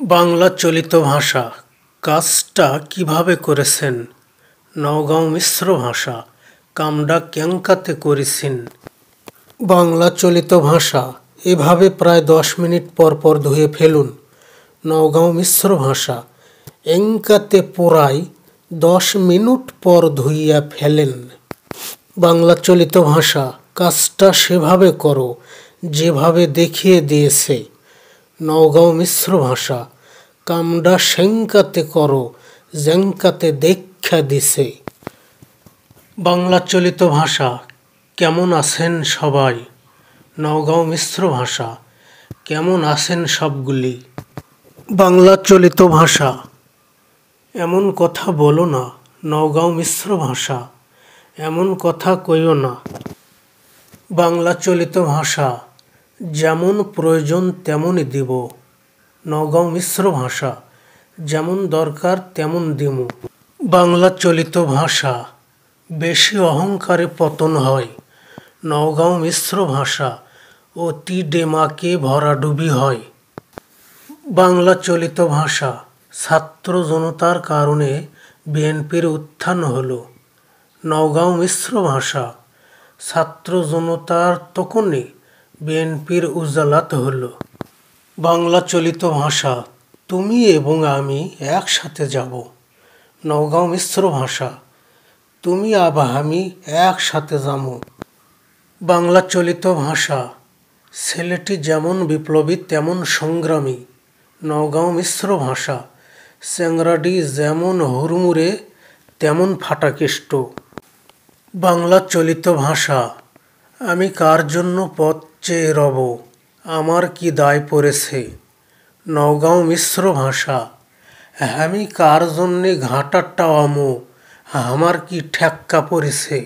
বাংলা চলিত ভাষা কাজটা কিভাবে করেছেন? নওগাঁও মিশ্র ভাষা কামডা ক্যাংকাতে করেছেন। বাংলা চলিত ভাষা এভাবে প্রায় 10 মিনিট পর পর ধুয়ে ফেলুন। নওগাঁও মিশ্র ভাষা এংকাতে পোড়াই 10 মিনিট পর ধুইয়া ফেলেন। বাংলা চলিত ভাষা কাজটা সেভাবে করো যেভাবে দেখিয়ে দিয়েছে। নওগাঁও মিশ্র ভাষা কামডা সেংকাতে করো জ্যাংকাতে দেখা দিছে। বাংলা চলিত ভাষা কেমন আছেন সবাই? নওগাঁও মিশ্র ভাষা কেমন আছেন সবগুলি? বাংলা চলিত ভাষা এমন কথা বলো না। নওগাঁও মিশ্র ভাষা এমন কথা কইও না। বাংলা চলিত ভাষা যেমন প্রয়োজন তেমনই দিব। নওগাঁও মিশ্র ভাষা যেমন দরকার তেমন দিমু। বাংলা চলিত ভাষা বেশি অহংকারে পতন হয়। নওগাঁও মিশ্র ভাষা অতি ডেমাকে ভরাডুবি হয়। বাংলা চলিত ভাষা ছাত্র জনতার কারণে বিএনপির উত্থান হলো। নওগাঁও মিশ্র ভাষা ছাত্র জনতার তখনই বিএনপির উজালাত হলো। বাংলা চলিত ভাষা তুমি এবং আমি একসাথে যাব। নওগাঁও মিশ্র ভাষা তুমি আবা আমি একসাথে যামু। বাংলা চলিত ভাষা ছেলেটি যেমন বিপ্লবী তেমন সংগ্রামী। নওগাঁও মিশ্র ভাষা চ্যাংরাডি যেমন হুড়মুড়ে তেমন ফাটাকেষ্ট। বাংলা চলিত ভাষা আমি কার জন্য পথ চেয়ে রব, আমার কি দায় পড়েছে। নওগাঁও মিশ্র ভাষা আমি কার জন্যে ঘাটা টাওয়ামো, আমার কি ঠেক্কা পড়েছে।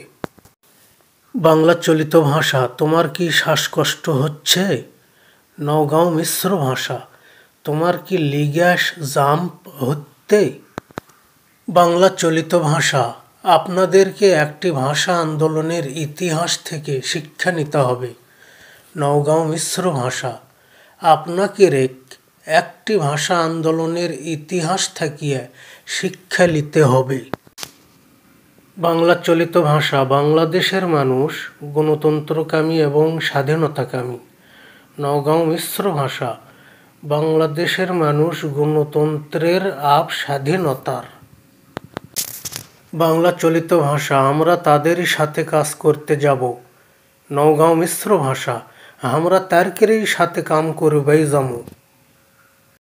বাংলা চলিত ভাষা তোমার কি শ্বাসকষ্ট হচ্ছে। নওগাঁও মিশ্র ভাষা তোমার কি লিগ্যাস জাম্প হচ্ছে। বাংলা চলিত ভাষা আপনাদেরকে একটি ভাষা আন্দোলনের ইতিহাস থেকে শিক্ষা নিতে হবে। নওগাঁও মিশ্র ভাষা আপনাকে একটি ভাষা আন্দোলনের ইতিহাস থাকিয়া শিক্ষা নিতে হবে। বাংলা চলিত ভাষা বাংলাদেশের মানুষ গণতন্ত্রকামী এবং স্বাধীনতাকামী। নওগাঁও মিশ্র ভাষা বাংলাদেশের মানুষ গণতন্ত্রের স্বাধীনতার। বাংলা চলিত ভাষা আমরা তাদেরই সাথে কাজ করতে যাব। নওগাঁও মিশ্র ভাষা আমরা তারকেরই সাথে কাম করবেই যামু।